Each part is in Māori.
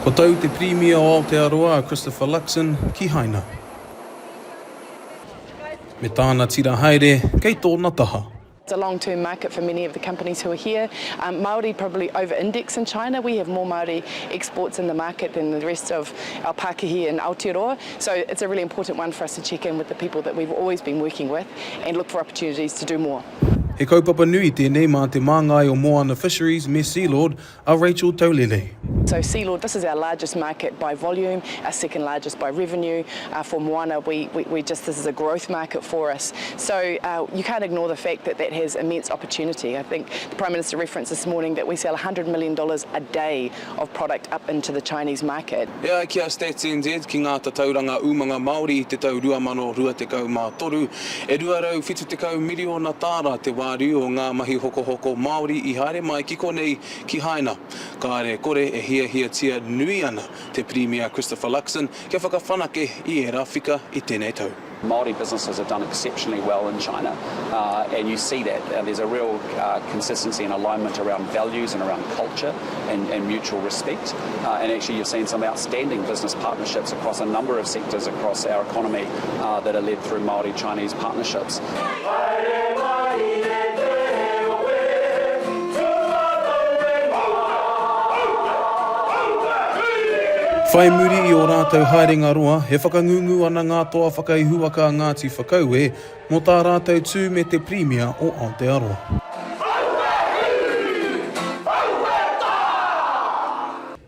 Ko tau te Premier o Aotearoa, Christopher Luxon, ki haina. Me tāna tira haere, kei tōna taha. It's a long-term market for many of the companies who are here. Māori probably over-index in China. We have more Māori exports in the market than the rest of our Pākehī and Aotearoa. So it's a really important one for us to check in with the people that we've always been working with and look for opportunities to do more. He kaupapa nui tēnei mā te Māngai o Moana Fisheries me Sealord a Rachel Taulele. So Sealord, this is our largest market by volume, our second largest by revenue. For Moana, this is a growth market for us. So you can't ignore the fact that that has immense opportunity. I think the Prime Minister referenced this morning that we sell $100 million a day of product up into the Chinese market. Ia kia Stats NZ ki ngā tatauranga umanga Māori te tau 2023 e 270 miliona tāra te wāru o ngā mahi hoko Māori I haere mai ki konei ki haina. Kāre kore e hia tia nui ana te Premier Christopher Luxon kia whakawhanake I e rāwhika I tēnei tau. Māori businesses have done exceptionally well in China, and you see that. There's a real consistency and alignment around values and around culture and mutual respect. And actually you've seen some outstanding business partnerships across a number of sectors across our economy that are led through Māori-Chinese partnerships. Whai muri I o rātou haerenga roa, he whakangungu ana ngā toa whakaihuaka Ngāti Whakaue mō tā rātou tū me te Premier o Aotearoa.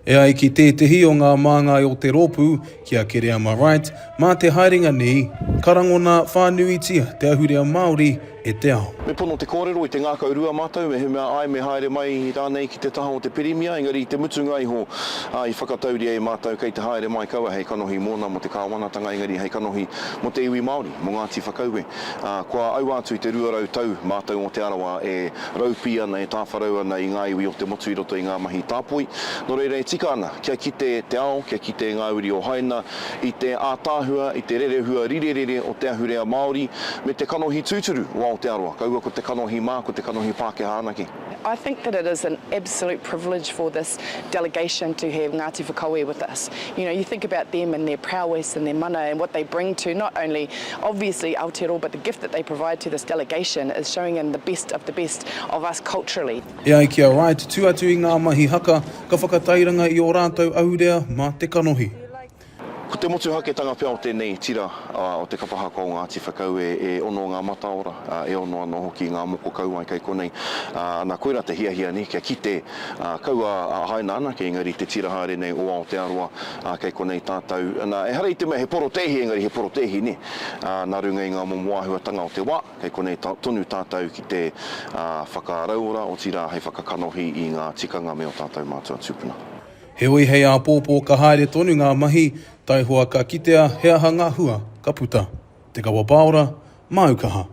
E ai ki tētehi o ngā Māngai o te rōpū kia Kereama Wright, mā te haerenga nei, karangona whānuitia te ahurea Māori e te ao. Me pono te kōrero I te ngākau rua mātou, me he mea ai me haere mai I rānei ki te taha o te Premier, engari I te mutunga iho I whakatauri e mātou kei te haere mai kaua hei kanohi mōna mo te kāwanatanga, engari hei kanohi mo te iwi Māori, mo Ngāti Whakaue. Kua au atu I te ruarau tau mātou o Aotearoa e raupi ana e tāwharau ana I ngā iwi o te motu I roto I ngā mahi tāpoi. Nō reira e tika ana, kia kite te ao, kia kite ngā uri o haina, I te ātāhua, I te rerehua rirerere o te ahurea Māori, me te kanohi tūturu o Aotearoa, kaua ko te kanohi mā, ko te kanohi Pākehā anake. I think that it is an absolute privilege for this delegation to have Ngāti Whakaue with us. You know, you think about them and their prowess and their mana and what they bring to not only obviously Aotearoa, but the gift that they provide to this delegation is showing in the best of us culturally. E ai kia Wright, tu atu I ngā mahi haka, ka whakatairanga I o rātou ahurea mā te kanohi. Ko te motu haketanga pia o tēnei tira o te Kapa Haka o Ngāti Whakaue e ono ngā mataora, e ono anō hoki ngā moko kaua I kei konei. Nā koera te hiahia ni, kia kite kaua haina ana, ke engari te tira haere nei o Aotearoa kei konei tātou. E hara I te mea he porotehi, engari he porotehi ni. Nā runga I ngā momoahuatanga o te wā, kei konei tonu tātou ki te whakaraura o tira hei whakakanohi I ngā tikanga me o tātou mātua tūpuna. He oi hei a pōpō ka haere tonu ngā mahi, tai hoa ka kitea, he aha ngā hua, ka puta. Te kawa paora, Aukaha.